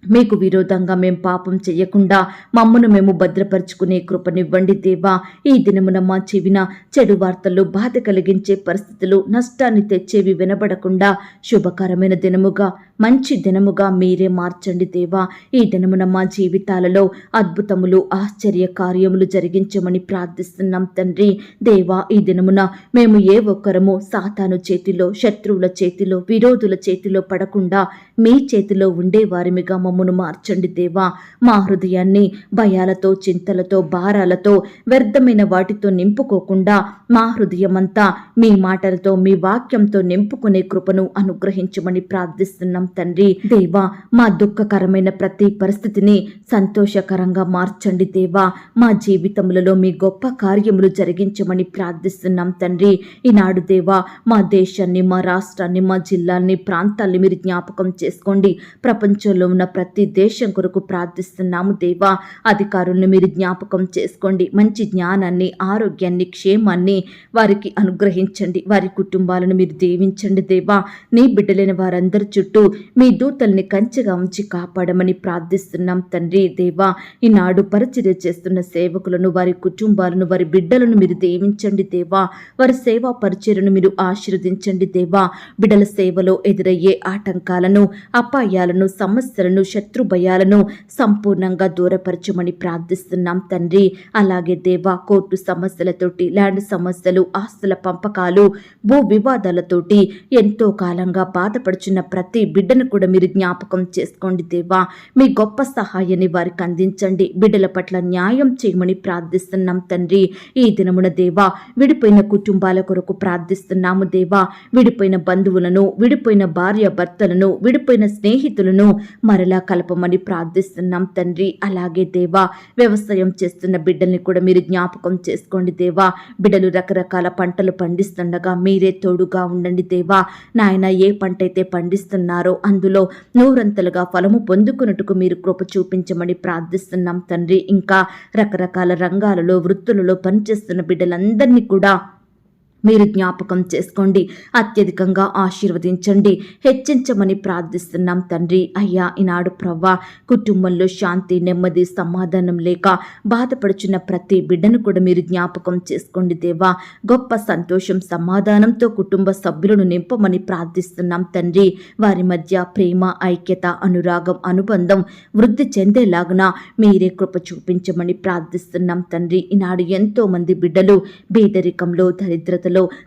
మీకు విరోధంగా మేము పాపం చెయ్యకుండా మమ్మను మేము భద్రపరుచుకునే కృపనివ్వండి దేవా. ఈ దినమున మా చెవిన చెడు వార్తలు, బాధ కలిగించే పరిస్థితులు, నష్టాన్ని తెచ్చేవి వినబడకుండా శుభకరమైన దినముగా, మంచి దినముగా మీరే మార్చండి దేవా. ఈ దినమున మా జీవితాలలో అద్భుతములు, ఆశ్చర్య కార్యములు జరిగించమని ప్రార్థిస్తున్నాం తండ్రి. దేవా, ఈ దినమున మేము ఏ ఒక్కరము సాతాను చేతిలో, శత్రువుల చేతిలో, విరోధుల చేతిలో పడకుండా మీ చేతిలో ఉండేవారిమిగా మమ్మను మార్చండి దేవా. మా హృదయాన్ని భయాలతో, చింతలతో, భారాలతో, వ్యర్థమైన వాటితో నింపుకోకుండా మా హృదయమంతా మీ మాటలతో, మీ వాక్యంతో నింపుకునే కృపను అనుగ్రహించమని ప్రార్థిస్తున్నాం తండ్రి. దేవా, మా దుఃఖకరమైన ప్రతి పరిస్థితిని సంతోషకరంగా మార్చండి దేవా. మా జీవితములలో మీ గొప్ప కార్యములు జరిగించమని ప్రార్థిస్తున్నాం తండ్రి. ఈనాడు దేవా, మా దేశాన్ని, మా రాష్ట్రాన్ని, మా జిల్లాల్ని, ప్రాంతాల్ని మీరు జ్ఞాపకం చేసుకోండి. ప్రపంచంలో ఉన్న ప్రతి దేశం కొరకు ప్రార్థిస్తున్నాము దేవా. అధికారులను మీరు జ్ఞాపకం చేసుకోండి. మంచి జ్ఞానాన్ని, ఆరోగ్యాన్ని, క్షేమాన్ని వారికి అనుగ్రహించండి. వారి కుటుంబాలను మీరు దీవించండి దేవా. నీ బిడ్డలైన వారందరి చుట్టూ మీ దూతల్ని కంచెగా ఉంచి కాపాడమని ప్రార్థిస్తున్నాం తండ్రి. దేవా, ఈనాడు పరిచర్య చేస్తున్న సేవకులను, వారి కుటుంబాలను, వారి బిడ్డలను మీరు దీవించండి దేవా. వారి సేవా పరిచర్యను మీరు ఆశీర్వదించండి దేవా. బిడ్డల సేవలో ఎదురయ్యే ఆటంకాలను, అపాయాలను, సమస్యలను, శత్రు భయాలను సంపూర్ణంగా దూరపరచమని ప్రార్థిస్తున్నాం తండ్రి. అలాగే దేవా, కోర్టు సమస్యలతోటి, ల్యాండ్ సమస్యలు, ఆస్తుల పంపకాలు, భూ వివాదాలతోటి ఎంతో కాలంగా బాధపడుచున్న ప్రతి బిడ్డను కూడా మీరు జ్ఞాపకం చేసుకోండి దేవా. మీ గొప్ప సహాయాన్ని వారికి అందించండి. బిడ్డల పట్ల న్యాయం చేయమని ప్రార్థిస్తున్నాం తండ్రి. ఈ దినమున దేవా, విడిపోయిన కుటుంబాల కొరకు ప్రార్థిస్తున్నాము దేవా. విడిపోయిన బంధువులను, విడిపోయిన భార్య భర్తలను, విడిపోయిన స్నేహితులను మరలా కలపమని ప్రార్థిస్తున్నాం తండ్రి. అలాగే దేవా, వ్యవసాయం చేస్తున్న బిడ్డల్ని కూడా మీరు జ్ఞాపకం చేసుకోండి దేవా. బిడ్డలు రకరకాల పంటలు పండిస్తుండగా మీరే తోడుగా ఉండండి దేవా. నాయన, ఏ పంట అయితే పండిస్తున్నారో అందులో నూరంతలుగా ఫలము పొందుకున్నట్టుకు మీరు కృప చూపించమని ప్రార్థిస్తున్నాం తండ్రి. ఇంకా రకరకాల రంగాలలో, వృత్తులలో పనిచేస్తున్న బిడ్డలందరినీ కూడా మీరు జ్ఞాపకం చేసుకోండి. అత్యధికంగా ఆశీర్వదించండి, హెచ్చించమని ప్రార్థిస్తున్నాం తండ్రి. అయ్యా, ఈనాడు ప్రవ్వా, కుటుంబంలో శాంతి, నెమ్మది, సమాధానం లేక బాధపడుచున్న ప్రతి బిడ్డను కూడా మీరు జ్ఞాపకం చేసుకోండి దేవా. గొప్ప సంతోషం, సమాధానంతో కుటుంబ సభ్యులను నింపమని ప్రార్థిస్తున్నాం తండ్రి. వారి మధ్య ప్రేమ, ఐక్యత, అనురాగం, అనుబంధం వృద్ధి చెందేలాగున మీరే కృప చూపించమని ప్రార్థిస్తున్నాం తండ్రి. ఈనాడు ఎంతో మంది బిడ్డలు బీదరికంలో, దరిద్రత,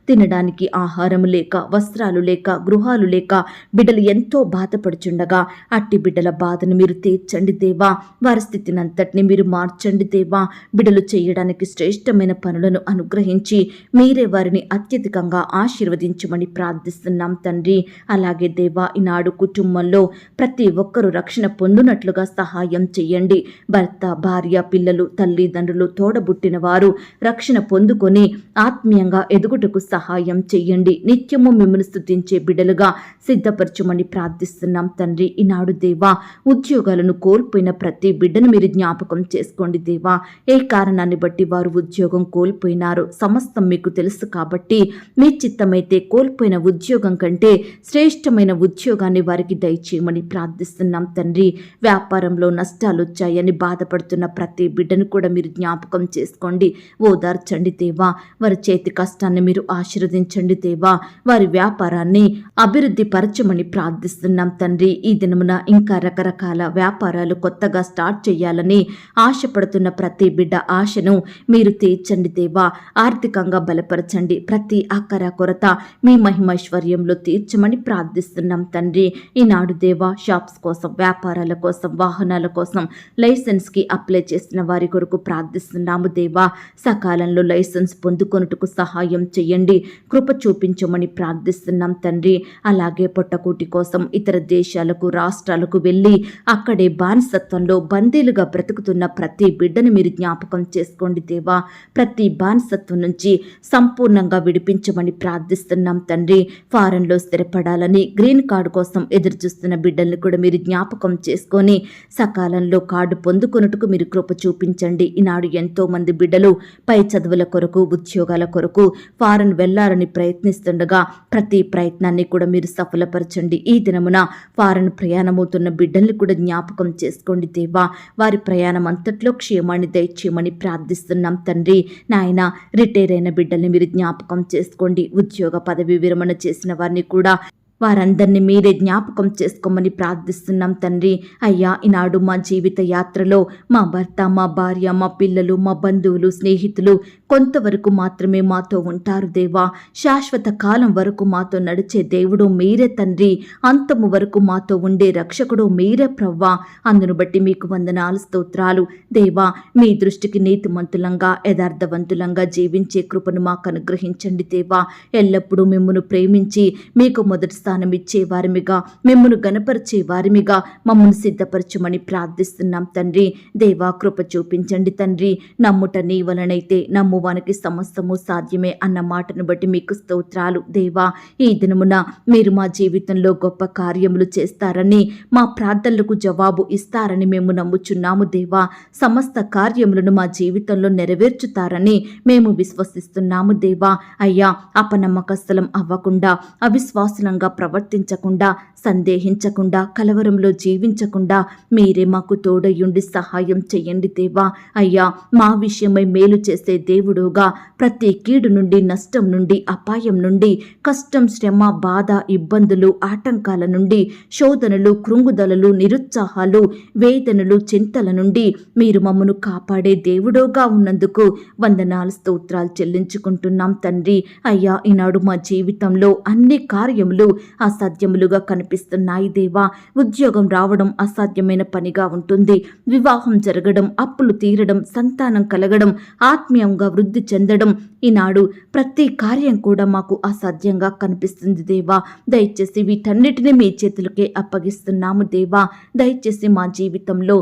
తినడానికి ఆహారం లేక, వస్త్రాలు లేక, గృహాలు లేక బిడ్డలు ఎంతో బాధపడుచుండగా అట్టి బిడ్డల బాధను మీరు తీర్చండి దేవా. వారి స్థితిని అంతటిని మీరు మార్చండి దేవా. బిడ్డలు చేయడానికి శ్రేష్టమైన పనులను అనుగ్రహించి మీరే వారిని అత్యధికంగా ఆశీర్వదించమని ప్రార్థిస్తున్నాం తండ్రి. అలాగే దేవా, ఈనాడు కుటుంబంలో ప్రతి ఒక్కరూ రక్షణ పొందునట్లుగా సహాయం చేయండి. భర్త, భార్య, పిల్లలు, తల్లిదండ్రులు, తోడబుట్టిన వారు రక్షణ పొందుకొని ఆత్మీయంగా ఎదుగుటకు సహాయం చెయ్యండి. నిత్యము మిమ్మల్ని స్తుతించే బిడ్డలుగా సిద్ధపరచమని ప్రార్థిస్తున్నాం తండ్రి. ఈనాడు దేవా, ఉద్యోగాలను కోల్పోయిన ప్రతి బిడ్డను మీరు జ్ఞాపకం చేసుకోండి దేవా. ఏ కారణాన్ని బట్టి వారు ఉద్యోగం కోల్పోయినారో సమస్తం మీకు తెలుసు కాబట్టి మీ చిత్తమైతే కోల్పోయిన ఉద్యోగం కంటే శ్రేష్టమైన ఉద్యోగాన్ని వారికి దయచేయమని ప్రార్థిస్తున్నాం తండ్రి. వ్యాపారంలో నష్టాలు వచ్చాయని బాధపడుతున్న ప్రతి బిడ్డను కూడా మీరు జ్ఞాపకం చేసుకోండి, ఓదార్చండి దేవా. వారి చేతి కష్టాన్ని మీరు ఆశీర్వదించండి దేవా. వారి వ్యాపారాన్ని అభివృద్ధి పరచమని ప్రార్థిస్తున్నాం తండ్రి. ఈ దినమున ఇంకా రకరకాల వ్యాపారాలు కొత్తగా స్టార్ట్ చేయాలని ఆశపడుతున్న ప్రతి బిడ్డ ఆశను మీరు తీర్చండి దేవా. ఆర్థికంగా బలపరచండి. ప్రతి ఆకర కొరత మీ మహిమైశ్వర్యంలో తీర్చమని ప్రార్థిస్తున్నాం తండ్రి. ఈనాడు దేవా, షాప్స్ కోసం, వ్యాపారాల కోసం, వాహనాల కోసం లైసెన్స్కి అప్లై చేసిన వారి కొరకు ప్రార్థిస్తున్నాము దేవా. సకాలంలో లైసెన్స్ పొందుకొనుటకు సహాయం చెయ్యండి, కృప చూపించమని ప్రార్థిస్తున్నాం తండ్రి. అలాగే పొట్టకూటి కోసం ఇతర దేశాలకు, రాష్ట్రాలకు వెళ్ళి అక్కడే బానిసత్వంలో బందీలుగా బ్రతుకుతున్న ప్రతి బిడ్డను మీరు జ్ఞాపకం చేసుకోండి దేవా. ప్రతి బానిసత్వం నుంచి సంపూర్ణంగా విడిపించమని ప్రార్థిస్తున్నాం తండ్రి. ఫారెన్లో స్థిరపడాలని గ్రీన్ కార్డు కోసం ఎదురు చూస్తున్న బిడ్డల్ని కూడా మీరు జ్ఞాపకం చేసుకొని సకాలంలో కార్డు పొందుకొనుటకు మీరు కృప చూపించండి. ఈనాడు ఎంతో మంది బిడ్డలు పై చదువుల కొరకు, ఉద్యోగాల కొరకు ఫారెన్ వెళ్లాలని ప్రయత్నిస్తుండగా ప్రతి ప్రయత్నాన్ని కూడా మీరు సఫలపరచండి. ఈ దినమున ఫారెన్ ప్రయాణమవుతున్న బిడ్డల్ని కూడా జ్ఞాపకం చేసుకోండి దేవా. వారి ప్రయాణం అంతట్లో క్షేమాన్ని దయచేయమని ప్రార్థిస్తున్నాం తండ్రి. నాయన, రిటైర్ అయిన బిడ్డల్ని మీరు జ్ఞాపకం చేసుకోండి. ఉద్యోగ పదవి విరమణ చేసిన వారిని కూడా వారందరినీ మీరే జ్ఞాపకం చేసుకోమని ప్రార్థిస్తున్నాం తండ్రి. అయ్యా, ఈనాడు మా జీవిత యాత్రలో మా భర్త, మా భార్య, మా పిల్లలు, మా బంధువులు, స్నేహితులు కొంతవరకు మాత్రమే మాతో ఉంటారు దేవా. శాశ్వత కాలం వరకు మాతో నడిచే దేవుడు మీరే తండ్రి. అంతము వరకు మాతో ఉండే రక్షకుడు మీరే ప్రవ్వా. అందును బట్టి మీకు వందనాలు, స్తోత్రాలు దేవా. మీ దృష్టికి నీతిమంతులంగా, యథార్థవంతులంగా జీవించే కృపను మాకు అనుగ్రహించండి దేవా. ఎల్లప్పుడూ మిమ్మును ప్రేమించి మీకు మొదటి స్థానం ఇచ్చే వారిమిగా, మిమ్మను గణపరిచే వారిమిగా మమ్మల్ని సిద్ధపరచమని ప్రార్థిస్తున్నాం తండ్రి. దేవా, కృప చూపించండి తండ్రి. నమ్ముట నీ వలనైతే నమ్మువానికి సమస్తము సాధ్యమే అన్న మాటను బట్టి మీకు స్తోత్రాలు దేవా. ఈ దినమున మీరు మా జీవితంలో గొప్ప కార్యములు చేస్తారని, మా ప్రార్థనలకు జవాబు ఇస్తారని మేము నమ్ముచున్నాము దేవా. సమస్త కార్యములను మా జీవితంలో నెరవేర్చుతారని మేము విశ్వసిస్తున్నాము దేవా. అయ్యా, అపనమ్మకస్థలం అవ్వకుండా, అవిశ్వాసంగా ప్రవర్తించకుండా, సందేహించకుండా, కలవరంలో జీవించకుండా మీరే మాకు తోడయుండి సహాయం చేయండి దేవా. అయ్యా, మా విషయమై మేలు చేసే దేవుడుగా ప్రతి కీడు నుండి, నష్టం నుండి, అపాయం నుండి, కష్టం, శ్రమ, బాధ, ఇబ్బందులు, ఆటంకాల నుండి, శోధనలు, కృంగుదలలు, నిరుత్సాహాలు, వేదనలు, చింతల నుండి మీరు మమ్మను కాపాడే దేవుడుగా ఉన్నందుకు వందనాలు, స్తోత్రాలు చెల్లించుకుంటున్నాం తండ్రి. అయ్యా, ఈనాడు మా జీవితంలో అన్ని కార్యములు అసాధ్యములుగా కనిపిస్తున్నాయి దేవా. ఉద్యోగం రావడం అసాధ్యమైన పనిగా ఉంటుంది. వివాహం జరగడం, అప్పులు తీరడం, సంతానం కలగడం, ఆత్మీయంగా వృద్ధి చెందడం, ఈనాడు ప్రతి కార్యం కూడా మాకు అసాధ్యంగా కనిపిస్తుంది దేవా. దయచేసి వీటన్నిటిని మీ చేతులకే అప్పగిస్తున్నాము దేవా. దయచేసి మా జీవితంలో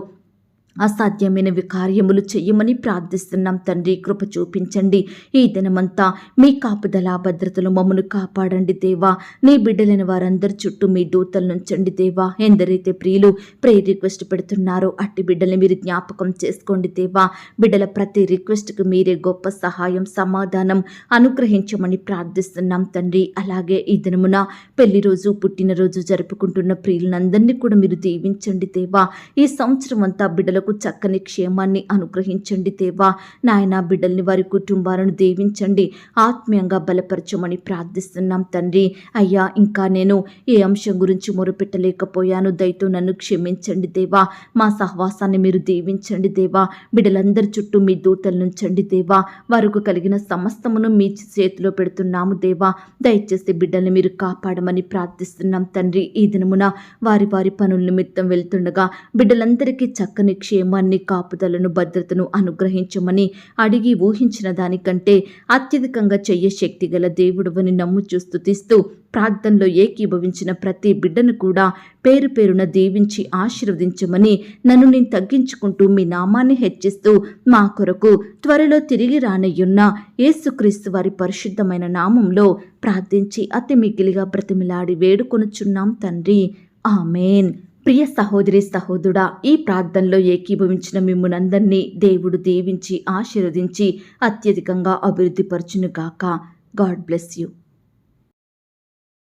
అసాధ్యమైనవి కార్యములు చెయ్యమని ప్రార్థిస్తున్నాం తండ్రి. కృప చూపించండి. ఈ దినమంతా మీ కాపుదల భద్రతలు మమ్మను కాపాడండి దేవా. నీ బిడ్డలైన వారందరి చుట్టూ మీ దూతలు నుంచండి దేవా. ఎందరైతే ప్రియులు రిక్వెస్ట్ పెడుతున్నారో అట్టి బిడ్డల్ని మీరు జ్ఞాపకం చేసుకోండి దేవా. బిడ్డల ప్రతి రిక్వెస్ట్కు మీరే గొప్ప సహాయం, సమాధానం అనుగ్రహించమని ప్రార్థిస్తున్నాం తండ్రి. అలాగే ఈ దినమున పెళ్లి రోజు, పుట్టినరోజు జరుపుకుంటున్న ప్రియులందరినీ కూడా మీరు దీవించండి దేవా. ఈ సంవత్సరం అంతా బిడ్డలకు చక్కని క్షేమాన్ని అనుగ్రహించండి దేవా. నాయన, బిడ్డల్ని, వారి కుటుంబాలను దీవించండి, ఆత్మీయంగా బలపరచమని ప్రార్థిస్తున్నాం తండ్రి. అయ్యా, ఇంకా నేను ఏ అంశం గురించి మొరపెట్టలేకపోయాను, దయతో నన్ను క్షమించండి దేవా. మా సహవాసాన్ని మీరు దీవించండి దేవా. బిడ్డలందరి చుట్టూ మీ దూతల నుంచండి దేవా. వారికి కలిగిన సమస్తమును మీ చేతిలో పెడుతున్నాము దేవా. దయచేసి బిడ్డల్ని మీరు కాపాడమని ప్రార్థిస్తున్నాం తండ్రి. ఈ దినమున వారి వారి పనుల నిమిత్తం వెళ్తుండగా బిడ్డలందరికీ చక్కని క్షేమాన్ని, కాపుదలను, భద్రతను అనుగ్రహించమని అడిగి ఊహించిన దానికంటే అత్యధికంగా చెయ్య శక్తి గల దేవుడువని నమ్ముచూ స్తుతిస్తూ ప్రార్థనలో ఏకీభవించిన ప్రతి బిడ్డను కూడా పేరు పేరున దీవించి ఆశీర్వదించమని, నన్ను నేను తగ్గించుకుంటూ మీ నామాన్ని హెచ్చిస్తూ మా కొరకు త్వరలో తిరిగి రానయ్యున్న యేసుక్రీస్తు వారి పరిశుద్ధమైన నామంలో ప్రార్థించి అతి మిగిలిగా బ్రతిమిలాడి వేడుకొనుచున్నాం తండ్రి. ఆమేన్. ప్రియ సహోదరి, సహోదరుడా, ఈ ప్రార్థనలో ఏకీభవించిన మిమ్మునందరినీ దేవుడు దీవించి ఆశీర్వదించి అత్యధికంగా అభివృద్ధి పరచునుగాక. God bless you.